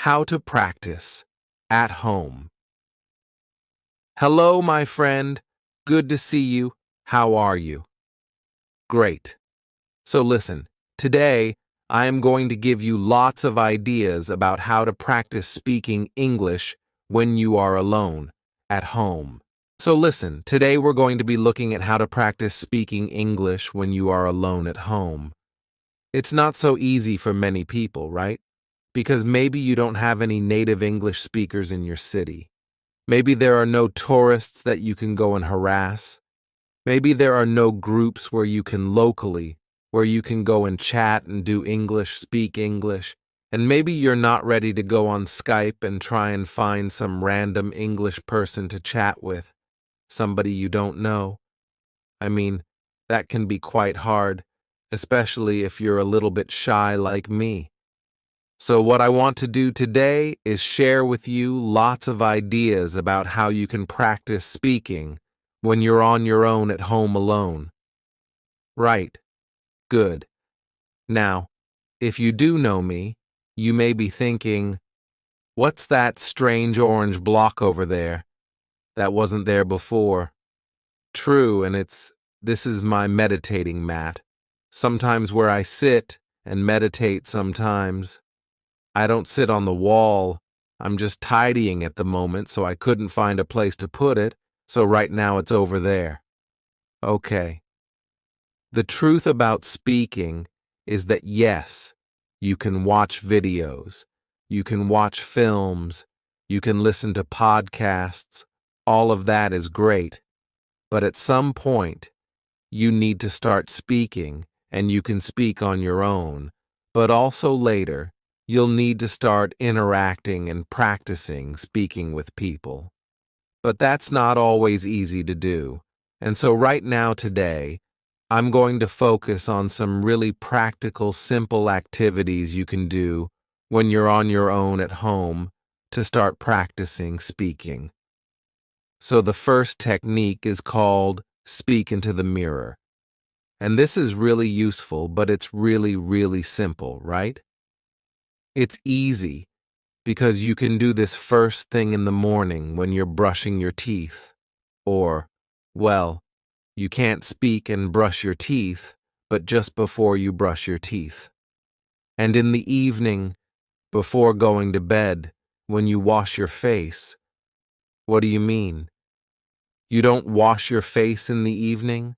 How to practice at home. Hello, my friend. Good to see you. How are you? Great. So listen, today I am going to give you lots of ideas about how to practice speaking English when you are alone, at home. So listen, today we're going to be looking at how to practice speaking English when you are alone at home. It's not so easy for many people, right? Because maybe you don't have any native English speakers in your city. Maybe there are no tourists that you can go and harass. Maybe there are no groups where you can go and chat and do English, speak English. And maybe you're not ready to go on Skype and try and find some random English person to chat with, somebody you don't know. I mean, that can be quite hard, especially if you're a little bit shy like me. So what I want to do today is share with you lots of ideas about how you can practice speaking when you're on your own at home alone. Right. Good. Now, if you do know me, you may be thinking, what's that strange orange block over there? That wasn't there before. True, and this is my meditating mat. Sometimes where I sit and meditate sometimes. I don't sit on the wall. I'm just tidying at the moment, so I couldn't find a place to put it, so right now it's over there. Okay. The truth about speaking is that yes, you can watch videos, you can watch films, you can listen to podcasts, all of that is great. But at some point, you need to start speaking, and you can speak on your own, but also later, you'll need to start interacting and practicing speaking with people. But that's not always easy to do. And so right now today, I'm going to focus on some really practical, simple activities you can do when you're on your own at home to start practicing speaking. So the first technique is called speak into the mirror. And this is really useful, but it's really, really simple, right? It's easy because you can do this first thing in the morning when you're brushing your teeth. Or, well, you can't speak and brush your teeth, but just before you brush your teeth. And in the evening, before going to bed, when you wash your face. What do you mean? You don't wash your face in the evening?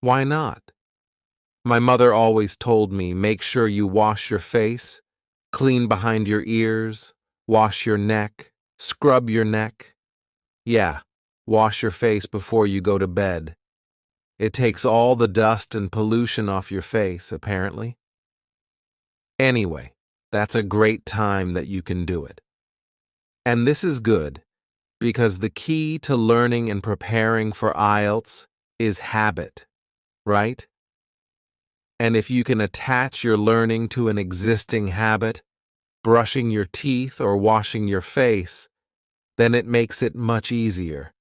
Why not? My mother always told me, make sure you wash your face, clean behind your ears, wash your neck, scrub your neck. Yeah, wash your face before you go to bed. It takes all the dust and pollution off your face, apparently. Anyway, that's a great time that you can do it. And this is good, because the key to learning and preparing for IELTS is habit, right? And if you can attach your learning to an existing habit, brushing your teeth or washing your face, then it makes it much easier.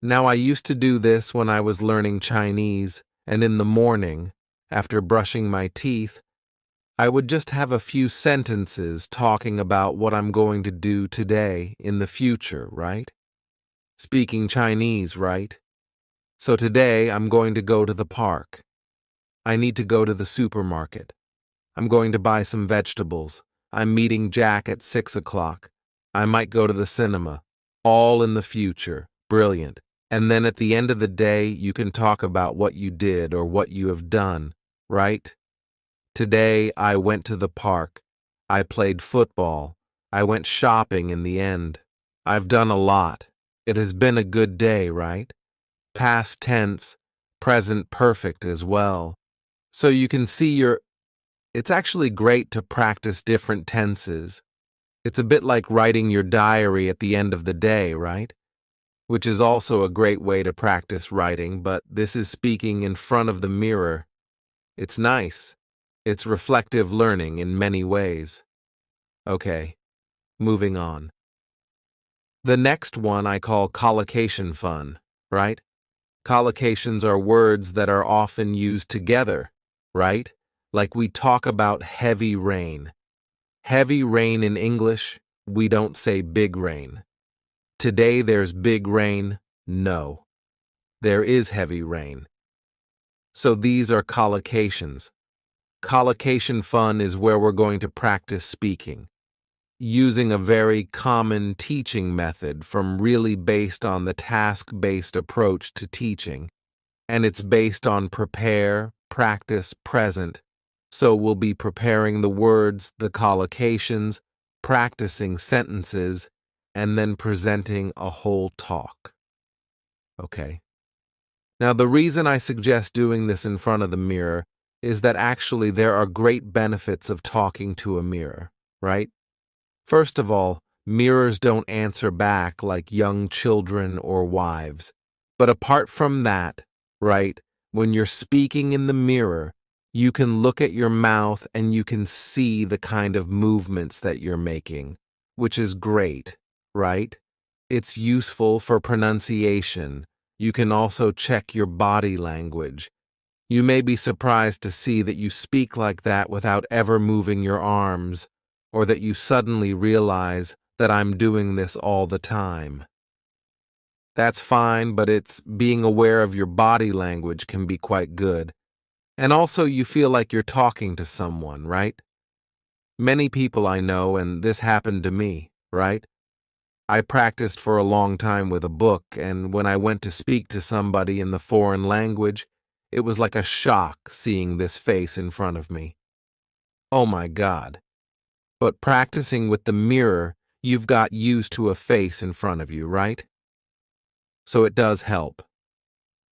Now, I used to do this when I was learning Chinese, and in the morning, after brushing my teeth, I would just have a few sentences talking about what I'm going to do today in the future, right? Speaking Chinese, right? So today, I'm going to go to the park. I need to go to the supermarket. I'm going to buy some vegetables. I'm meeting Jack at 6 o'clock. I might go to the cinema. All in the future. Brilliant. And then at the end of the day, you can talk about what you did or what you have done, right? Today, I went to the park. I played football. I went shopping in the end. I've done a lot. It has been a good day, right? Past tense, present perfect as well. So you can see it's actually great to practice different tenses. It's a bit like writing your diary at the end of the day, right? Which is also a great way to practice writing, but this is speaking in front of the mirror. It's nice. It's reflective learning in many ways. Okay, moving on. The next one I call collocation fun, right? Collocations are words that are often used together, right? Like we talk about heavy rain. Heavy rain in English, we don't say big rain. Today there's big rain. No, there is heavy rain. So these are collocations. Collocation fun is where we're going to practice speaking, using a very common teaching method from really based on the task-based approach to teaching, and it's based on prepare, practice, present. So we'll be preparing the words, the collocations, practicing sentences, and then presenting a whole talk. Okay. Now, the reason I suggest doing this in front of the mirror is that actually there are great benefits of talking to a mirror, right? First of all, mirrors don't answer back like young children or wives. But apart from that, right, when you're speaking in the mirror, you can look at your mouth and you can see the kind of movements that you're making, which is great, right? It's useful for pronunciation. You can also check your body language. You may be surprised to see that you speak like that without ever moving your arms, or that you suddenly realize that I'm doing this all the time. That's fine, but it's being aware of your body language can be quite good. And also you feel like you're talking to someone, right? Many people I know, and this happened to me, right? I practiced for a long time with a book, and when I went to speak to somebody in the foreign language, it was like a shock seeing this face in front of me. Oh my God. But practicing with the mirror, you've got used to a face in front of you, right? So it does help.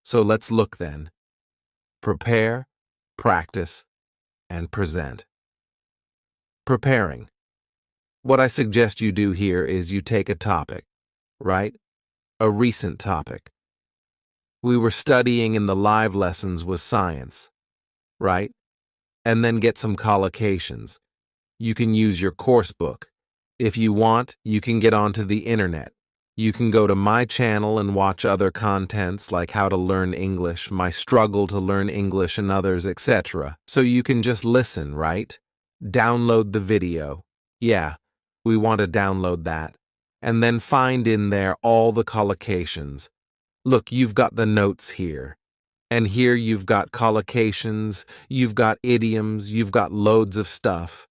So let's look then. Prepare, practice, and present. Preparing. What I suggest you do here is you take a topic, right? A recent topic. We were studying in the live lessons was science, right? And then get some collocations. You can use your course book. If you want, you can get onto the internet. You can go to my channel and watch other contents like how to learn English, my struggle to learn English and others, etc. So you can just listen, right? Download the video. Yeah, we want to download that. And then find in there all the collocations. Look, you've got the notes here. And here you've got collocations, you've got idioms, you've got loads of stuff.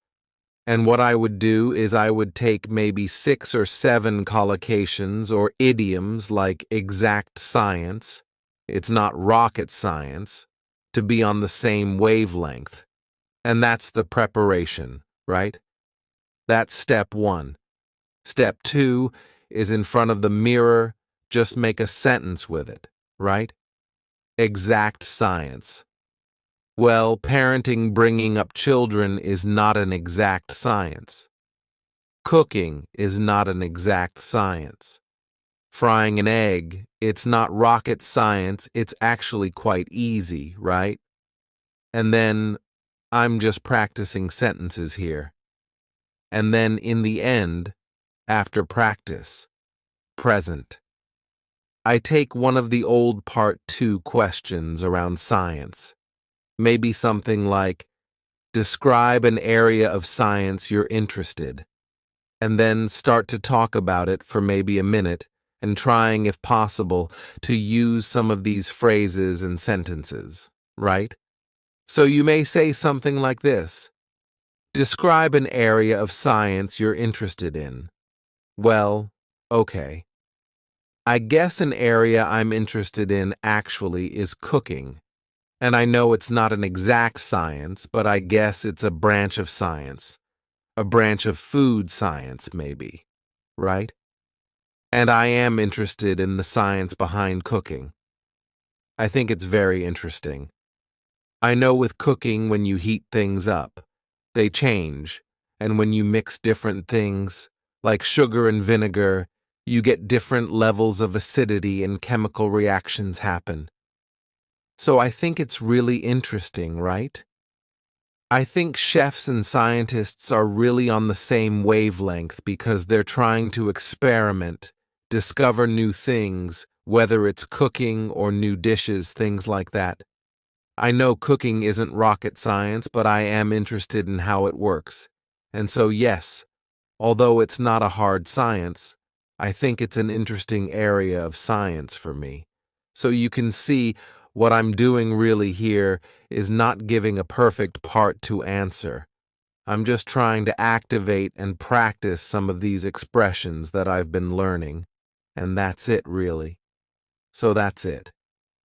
And what I would do is I would take maybe 6 or 7 collocations or idioms like exact science, it's not rocket science, to be on the same wavelength. And that's the preparation, right? That's step 1. Step 2 is in front of the mirror, just make a sentence with it, right? Exact science. Well, parenting, bringing up children is not an exact science. Cooking is not an exact science. Frying an egg, it's not rocket science, it's actually quite easy, right? And then, I'm just practicing sentences here. And then in the end, after practice, present. I take one of the old Part 2 questions around science. Maybe something like, describe an area of science you're interested, and then start to talk about it for maybe a minute, and trying, if possible, to use some of these phrases and sentences, right? So you may say something like this. Describe an area of science you're interested in. Well, okay. I guess an area I'm interested in actually is cooking. And I know it's not an exact science, but I guess it's a branch of science. A branch of food science, maybe. Right? And I am interested in the science behind cooking. I think it's very interesting. I know with cooking, when you heat things up, they change. And when you mix different things, like sugar and vinegar, you get different levels of acidity and chemical reactions happen. So I think it's really interesting, right? I think chefs and scientists are really on the same wavelength because they're trying to experiment, discover new things, whether it's cooking or new dishes, things like that. I know cooking isn't rocket science, but I am interested in how it works. And so, yes, although it's not a hard science, I think it's an interesting area of science for me. So you can see what I'm doing really here is not giving a perfect part to answer. I'm just trying to activate and practice some of these expressions that I've been learning. And that's it, really. So that's it.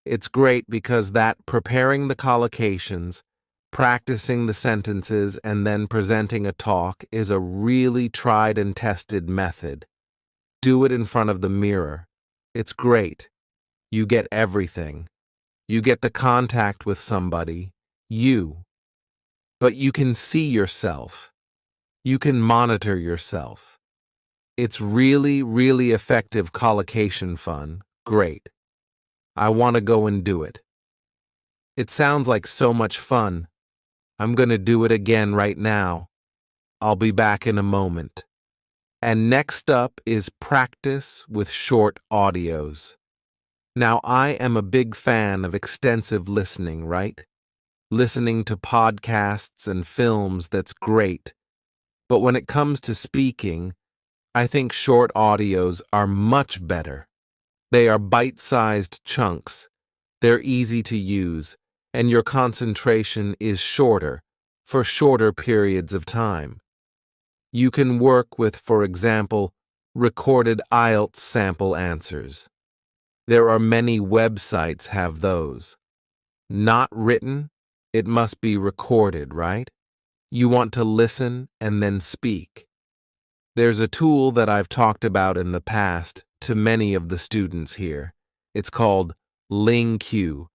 It's great because that preparing the collocations, practicing the sentences, and then presenting a talk is a really tried and tested method. Do it in front of the mirror. It's great. You get everything. You get the contact with somebody, but you can see yourself. You can monitor yourself. It's really, really effective collocation fun. Great. I want to go and do it. It sounds like so much fun. I'm going to do it again right now. I'll be back in a moment. And next up is practice with short audios. Now, I am a big fan of extensive listening, right? Listening to podcasts and films, that's great. But when it comes to speaking, I think short audios are much better. They are bite-sized chunks. They're easy to use, and your concentration is shorter, for shorter periods of time. You can work with, for example, recorded IELTS sample answers. There are many websites have those. Not written, it must be recorded, right? You want to listen and then speak. There's a tool that I've talked about in the past to many of the students here. It's called LingQ,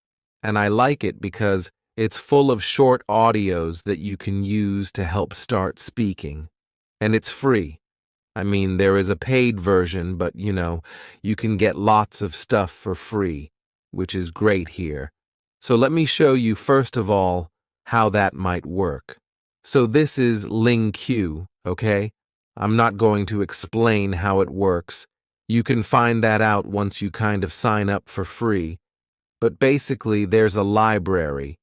and I like it because it's full of short audios that you can use to help start speaking. And it's free. I mean, there is a paid version, but you can get lots of stuff for free, which is great here. So let me show you first of all how that might work. So this is LingQ, okay? I'm not going to explain how it works. You can find that out once you kind of sign up for free. But basically, there's a library.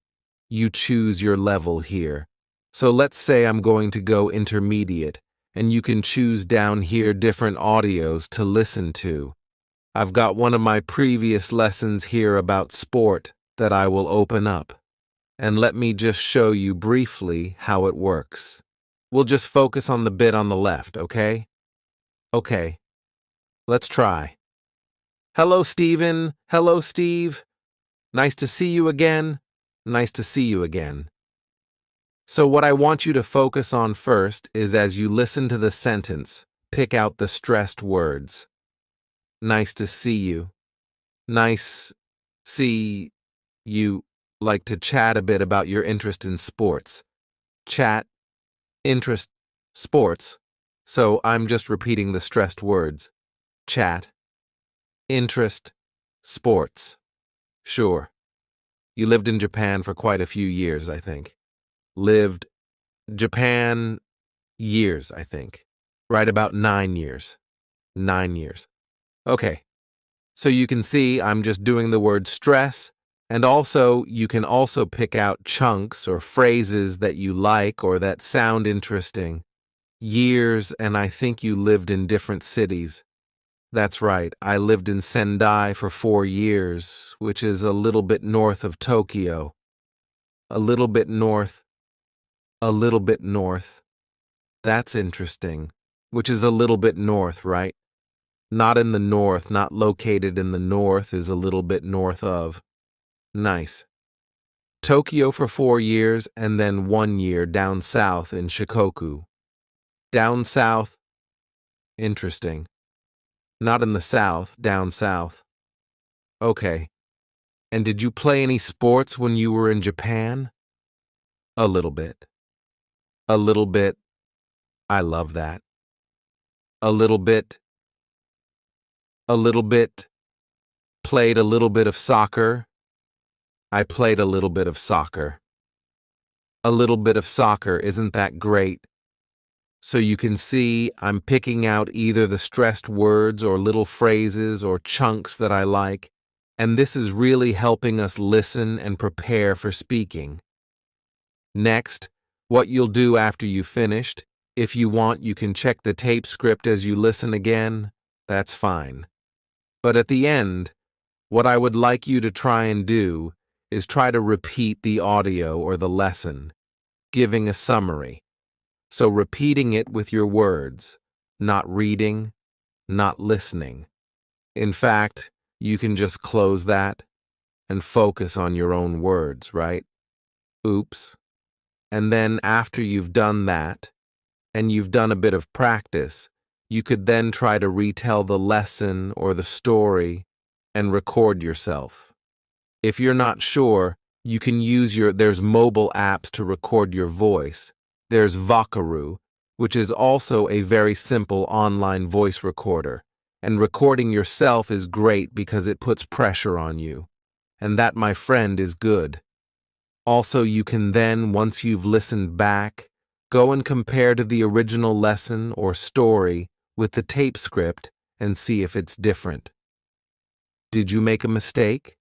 You choose your level here. So let's say I'm going to go intermediate, and you can choose down here different audios to listen to. I've got one of my previous lessons here about sport that I will open up. And let me just show you briefly how it works. We'll just focus on the bit on the left, okay? Okay, let's try. Hello, Stephen. Hello, Steve. Nice to see you again. Nice to see you again. So what I want you to focus on first is as you listen to the sentence, pick out the stressed words. Nice to see you. Nice see you. Like to chat a bit about your interest in sports. Chat, interest, sports. So I'm just repeating the stressed words. Chat, interest, sports. Sure. You lived in Japan for quite a few years, I think. Lived Japan years, I think. Right about 9 years. 9 years. Okay. So you can see I'm just doing the word stress, and also you can also pick out chunks or phrases that you like or that sound interesting. Years, and I think you lived in different cities. That's right, I lived in Sendai for 4 years, which is a little bit north of Tokyo. A little bit north. A little bit north. That's interesting. Which is a little bit north, right? Not in the north, not located in the north, is a little bit north of. Nice. Tokyo for 4 years and then 1 year down south in Shikoku. Down south. Interesting. Not in the south, down south. Okay. And did you play any sports when you were in Japan? A little bit. A little bit. I love that. A little bit. A little bit. Played a little bit of soccer. I played a little bit of soccer. A little bit of soccer, isn't that great? So you can see I'm picking out either the stressed words or little phrases or chunks that I like, and this is really helping us listen and prepare for speaking. Next, what you'll do after you've finished If you want, you can check the tape script as you listen again. That's fine. But at the end, what I would like you to try and do is try to repeat the audio or the lesson, giving a summary. So repeating it with your words, not reading, not listening. In fact, you can just close that and focus on your own words, right? Oops. And then after you've done that, and you've done a bit of practice, you could then try to retell the lesson or the story and record yourself. If you're not sure, you can use there's mobile apps to record your voice. There's Vocaroo, which is also a very simple online voice recorder. And recording yourself is great because it puts pressure on you. And that, my friend, is good. Also, you can then, once you've listened back, go and compare to the original lesson or story with the tape script and see if it's different. Did you make a mistake?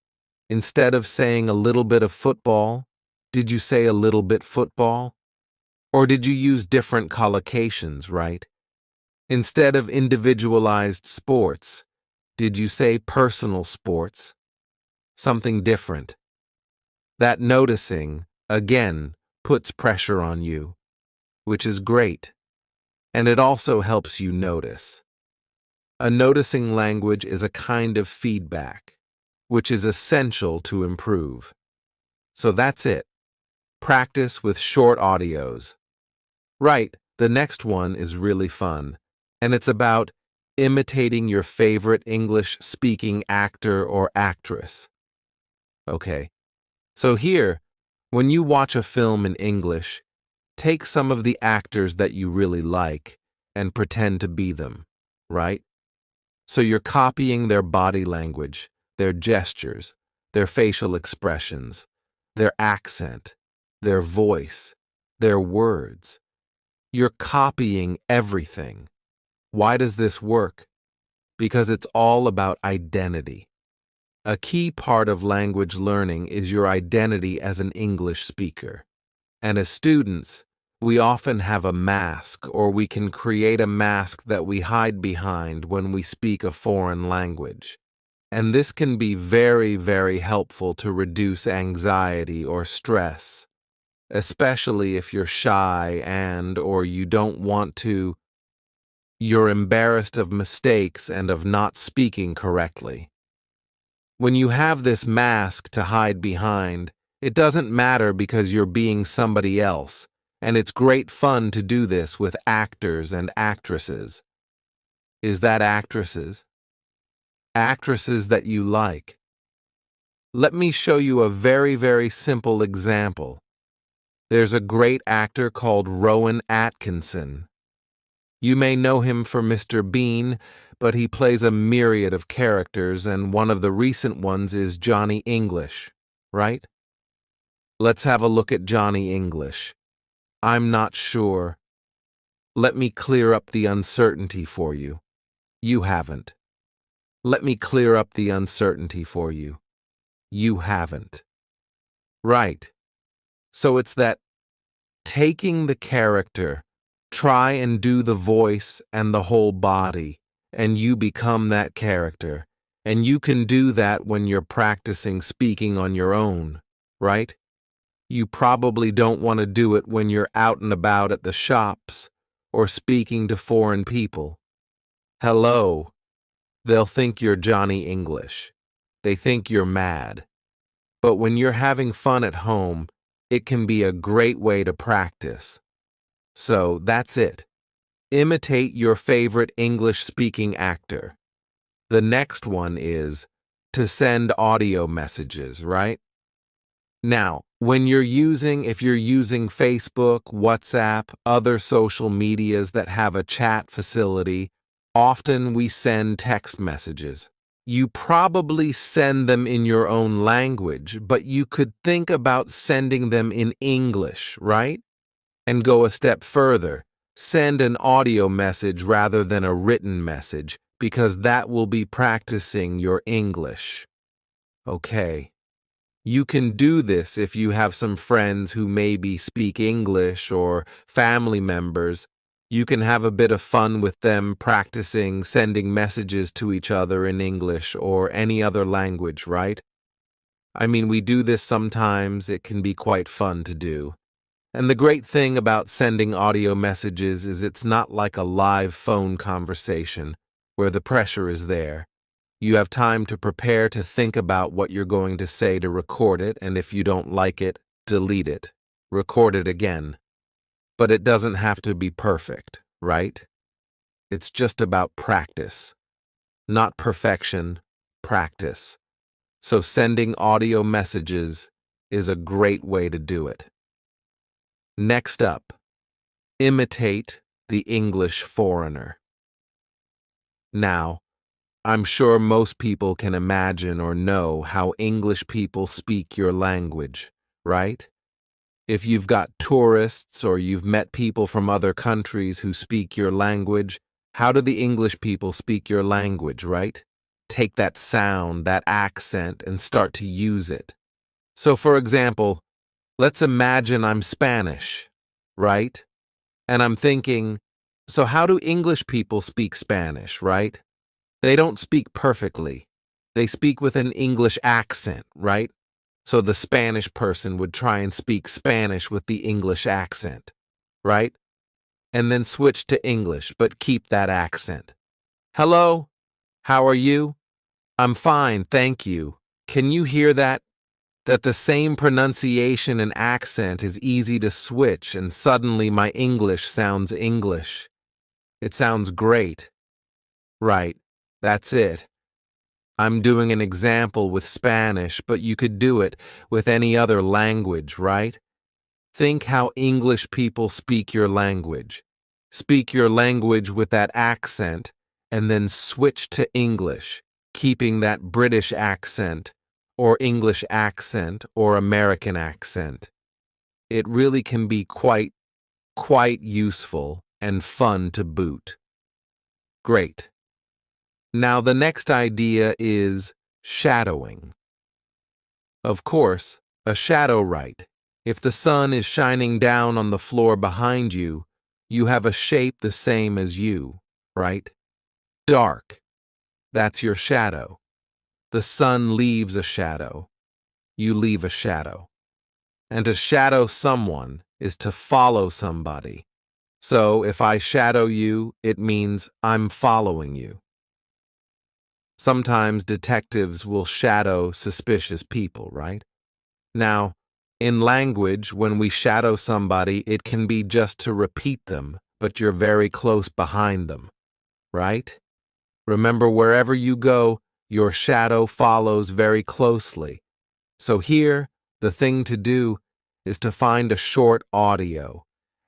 Instead of saying a little bit of football, did you say a little bit football? Or did you use different collocations, right? Instead of individualized sports, did you say personal sports? Something different. That noticing, again, puts pressure on you, which is great. And it also helps you notice. A noticing language is a kind of feedback, which is essential to improve. So that's it. Practice with short audios. Right, the next one is really fun, and it's about imitating your favorite English-speaking actor or actress. Okay, so here, when you watch a film in English, take some of the actors that you really like and pretend to be them, right? So you're copying their body language, their gestures, their facial expressions, their accent, their voice, their words. You're copying everything. Why does this work? Because it's all about identity. A key part of language learning is your identity as an English speaker. And as students, we often have a mask, or we can create a mask that we hide behind when we speak a foreign language. And this can be very, very helpful to reduce anxiety or stress, especially if you're shy or you don't want to, you're embarrassed of mistakes and of not speaking correctly. When you have this mask to hide behind, it doesn't matter because you're being somebody else, and it's great fun to do this with actors and actresses. Is that actresses? Actresses that you like. Let me show you a very, very simple example. There's a great actor called Rowan Atkinson. You may know him for Mr. Bean, but he plays a myriad of characters, and one of the recent ones is Johnny English, right? Let's have a look at Johnny English. I'm not sure. Let me clear up the uncertainty for you. You haven't. Let me clear up the uncertainty for you. You haven't. Right. So it's that taking the character, try and do the voice and the whole body, and you become that character. And you can do that when you're practicing speaking on your own, right? You probably don't want to do it when you're out and about at the shops or speaking to foreign people. Hello. They'll think you're Johnny English. They think you're mad. But when you're having fun at home, it can be a great way to practice. So that's it. Imitate your favorite English-speaking actor. The next one is to send audio messages, right? Now, if you're using Facebook, WhatsApp, other social medias that have a chat facility, often we send text messages. You probably send them in your own language, but you could think about sending them in English, right? And go a step further. Send an audio message rather than a written message, because that will be practicing your English. Okay. You can do this if you have some friends who maybe speak English or family members. You can have a bit of fun with them practicing sending messages to each other in English or any other language, right? I mean, we do this sometimes. It can be quite fun to do. And the great thing about sending audio messages is it's not like a live phone conversation where the pressure is there. You have time to prepare to think about what you're going to say to record it, and if you don't like it, delete it. Record it again. But it doesn't have to be perfect, right? It's just about practice. Not perfection, practice. So sending audio messages is a great way to do it. Next up, imitate the English foreigner. Now, I'm sure most people can imagine or know how English people speak your language, right? If you've got tourists or you've met people from other countries who speak your language, how do the English people speak your language, right? Take that sound, that accent, and start to use it. So, for example, let's imagine I'm Spanish, right? And I'm thinking, so how do English people speak Spanish, right? They don't speak perfectly. They speak with an English accent, right? So the Spanish person would try and speak Spanish with the English accent, right? And then switch to English, but keep that accent. Hello? How are you? I'm fine, thank you. Can you hear that? That the same pronunciation and accent is easy to switch, and suddenly my English sounds English. It sounds great. Right, that's it. I'm doing an example with Spanish, but you could do it with any other language, right? Think how English people speak your language. Speak your language with that accent, and then switch to English, keeping that British accent, or English accent, or American accent. It really can be quite useful and fun to boot. Great. Now the next idea is shadowing. Of course, a shadow, right? If the sun is shining down on the floor behind you, you have a shape the same as you, right? Dark. That's your shadow. The sun leaves a shadow. You leave a shadow. And to shadow someone is to follow somebody. So if I shadow you, it means I'm following you. Sometimes detectives will shadow suspicious people, right? Now, in language, when we shadow somebody, it can be just to repeat them, but you're very close behind them, right? Remember, wherever you go, your shadow follows very closely. So here, the thing to do is to find a short audio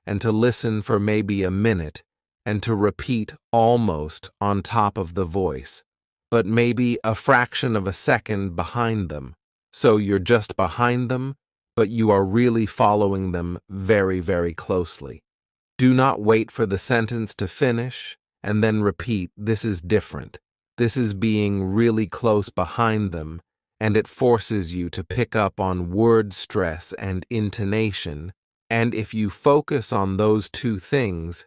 and to listen for maybe a minute and to repeat almost on top of the voice, but maybe a fraction of a second behind them. So you're just behind them, but you are really following them very, very closely. Do not wait for the sentence to finish and then repeat. This is different. This is being really close behind them, and it forces you to pick up on word stress and intonation. And if you focus on those two things,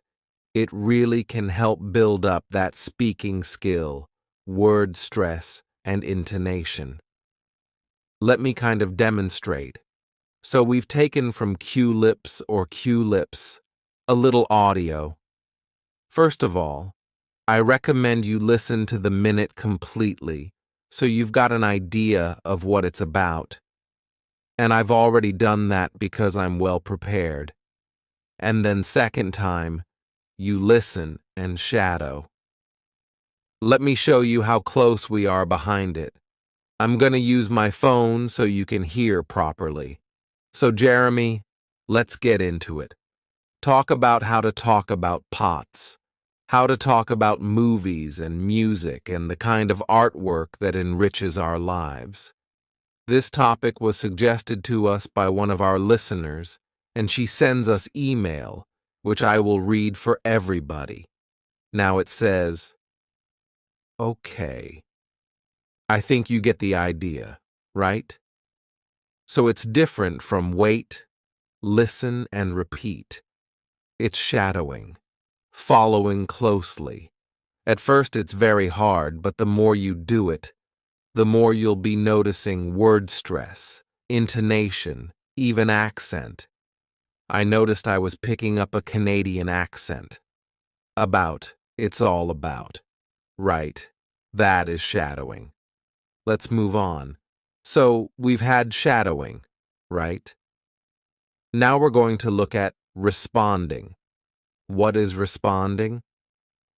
it really can help build up that speaking skill, word stress, and intonation. Let me kind of demonstrate. So we've taken from Q-Lips or Q-Lips a little audio. First of all, I recommend you listen to the minute completely so you've got an idea of what it's about. And I've already done that because I'm well prepared. And then second time, you listen and shadow. Let me show you how close we are behind it. I'm going to use my phone so you can hear properly. So Jeremy, let's get into it. Talk about how to talk about pots, how to talk about movies and music and the kind of artwork that enriches our lives. This topic was suggested to us by one of our listeners, and she sends us email, which I will read for everybody. Now it says, okay. I think you get the idea, right? So it's different from wait, listen, and repeat. It's shadowing. following closely. At first it's very hard, but the more you do it, the more you'll be noticing word stress, intonation, even accent. I noticed I was picking up a Canadian accent. About, it's all about. Right, that is shadowing. Let's move on. So, we've had shadowing, right? Now we're going to look at responding. What is responding?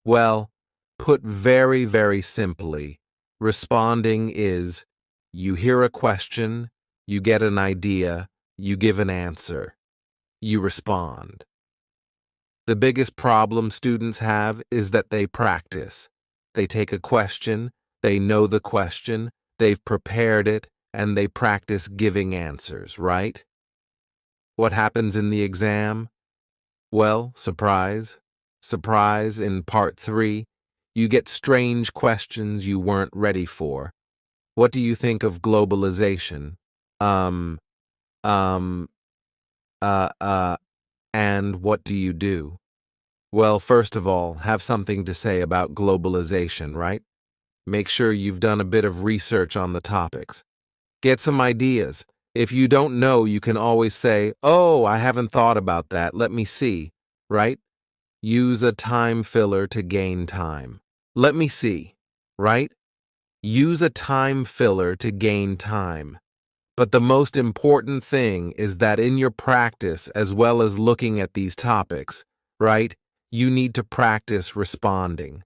Well, put very, very simply, responding is you hear a question, you get an idea, you give an answer. You respond. The biggest problem students have is that they practice. They take a question, they know the question, they've prepared it, and they practice giving answers, right? What happens in the exam? Well, surprise. Surprise, in part 3, you get strange questions you weren't ready for. What do you think of globalization? Um, um, and what do you do? Well, first of all, have something to say about globalization, right? Make sure you've done a bit of research on the topics. Get some ideas. If you don't know, you can always say, "Oh, I haven't thought about that. Let me see." Right? Use a time filler to gain time. Let me see. Right? Use a time filler to gain time. But the most important thing is that in your practice, as well as looking at these topics, right, you need to practice responding.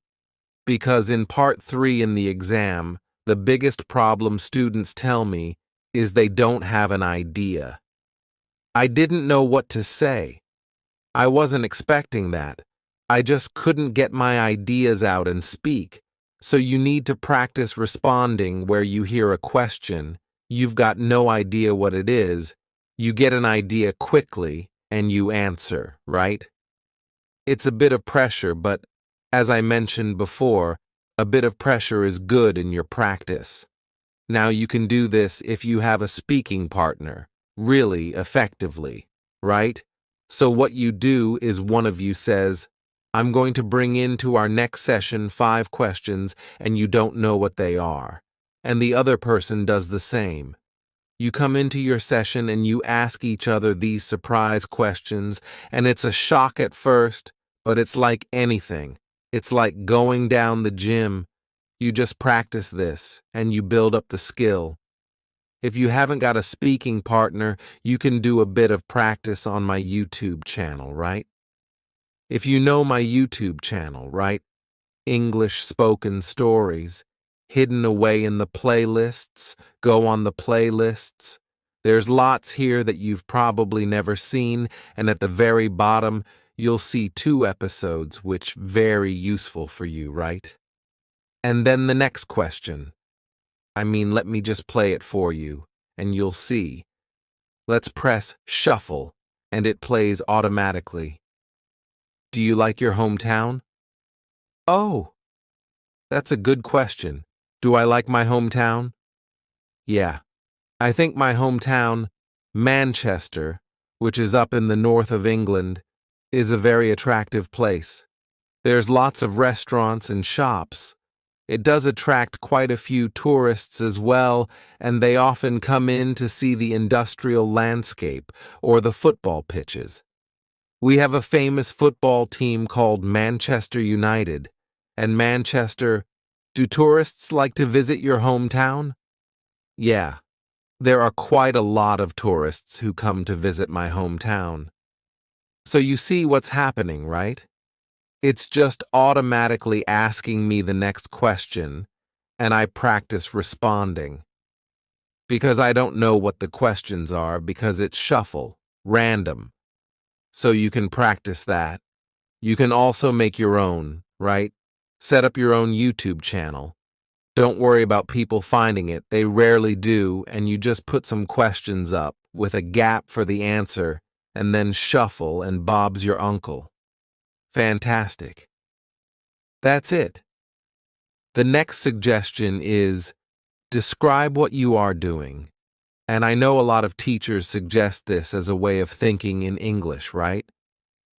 Because in part 3 in the exam, the biggest problem students tell me is they don't have an idea. I didn't know what to say. I wasn't expecting that. I just couldn't get my ideas out and speak. So you need to practice responding where you hear a question, you've got no idea what it is, you get an idea quickly, and you answer, right? It's a bit of pressure, but as I mentioned before, a bit of pressure is good in your practice. Now you can do this if you have a speaking partner, really effectively, right? So what you do is one of you says, "I'm going to bring into our next session 5 questions and you don't know what they are." And the other person does the same. You come into your session and you ask each other these surprise questions, and it's a shock at first, but it's like anything. It's like going down the gym. You just practice this and you build up the skill. If you haven't got a speaking partner, you can do a bit of practice on my YouTube channel, right? If you know my YouTube channel, right? English Spoken Stories, hidden away in the playlists, go on the playlists. There's lots here that you've probably never seen, and at the very bottom, you'll see 2 episodes which very useful for you, right? And then the next question. Let me just play it for you, and you'll see. Let's press shuffle, and it plays automatically. Do you like your hometown? Oh, that's a good question. Do I like my hometown? Yeah. I think my hometown, Manchester, which is up in the north of England, is a very attractive place. There's lots of restaurants and shops. It does attract quite a few tourists as well, and they often come in to see the industrial landscape or the football pitches. We have a famous football team called Manchester United, and Manchester, do tourists like to visit your hometown? Yeah, there are quite a lot of tourists who come to visit my hometown. So you see what's happening, right? It's just automatically asking me the next question, and I practice responding. Because I don't know what the questions are because it's shuffle, random. So you can practice that. You can also make your own, right? Set up your own YouTube channel. Don't worry about people finding it, they rarely do, and you just put some questions up with a gap for the answer, and then shuffle and Bob's your uncle. Fantastic. That's it. The next suggestion is describe what you are doing. And I know a lot of teachers suggest this as a way of thinking in English, right?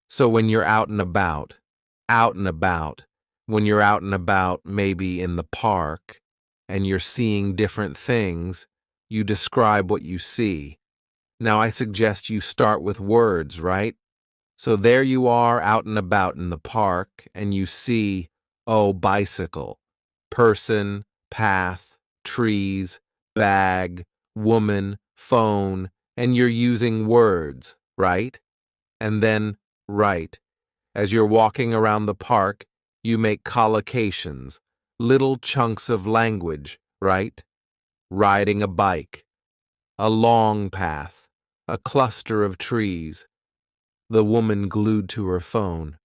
So when you're out and about, out and about. When you're out and about, maybe in the park, and you're seeing different things, you describe what you see. Now, I suggest you start with words, right? So there you are out and about in the park, and you see, oh, bicycle, person, path, trees, bag, woman, phone, and you're using words, right? And then, right. As you're walking around the park, you make collocations, little chunks of language, right? Riding a bike, a long path, a cluster of trees, the woman glued to her phone,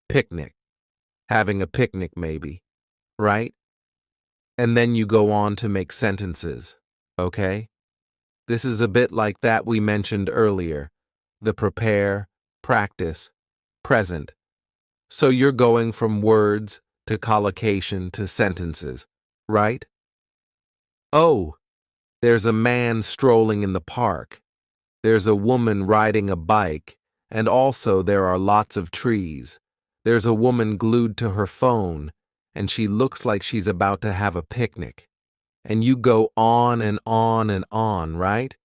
picnic, having a picnic maybe, right? And then you go on to make sentences, okay? This is a bit like that we mentioned earlier, the prepare, practice, present. So you're going from words to collocation to sentences, right? Oh, there's a man strolling in the park. There's a woman riding a bike, and also there are lots of trees. There's a woman glued to her phone, and she looks like she's about to have a picnic. And you go on and on and on, right?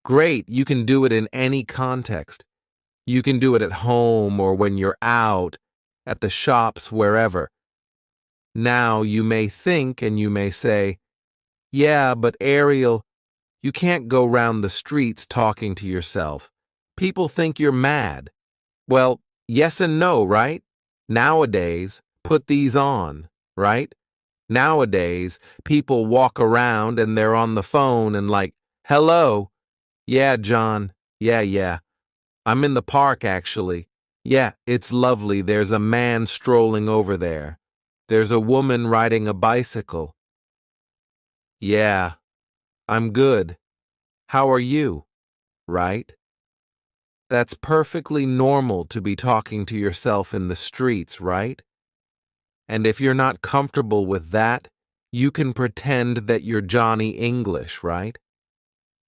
Great, you can do it in any context. You can do it at home or when you're out, at the shops, wherever. Now you may think and you may say, yeah, but Ariel, you can't go round the streets talking to yourself. People think you're mad. Well, yes and no, right? Nowadays, put these on, right? Nowadays, people walk around and they're on the phone and like, hello. Yeah, John. Yeah. I'm in the park, actually. Yeah, it's lovely. There's a man strolling over there. There's a woman riding a bicycle. Yeah, I'm good. How are you? Right? That's perfectly normal to be talking to yourself in the streets, right? And if you're not comfortable with that, you can pretend that you're Johnny English, right?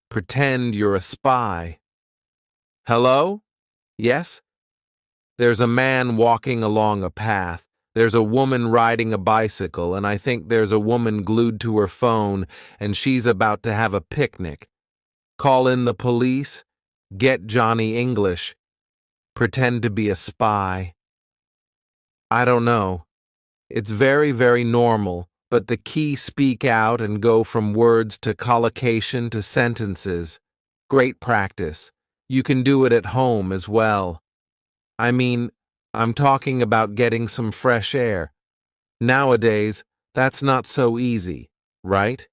Pretend you're a spy. Hello? Yes? There's a man walking along a path. There's a woman riding a bicycle, and I think there's a woman glued to her phone, and she's about to have a picnic. Call in the police. Get Johnny English. Pretend to be a spy. I don't know. It's very, very normal, but the key speak out and go from words to collocation to sentences. Great practice. You can do it at home as well. I mean, I'm talking about getting some fresh air. Nowadays, that's not so easy, right?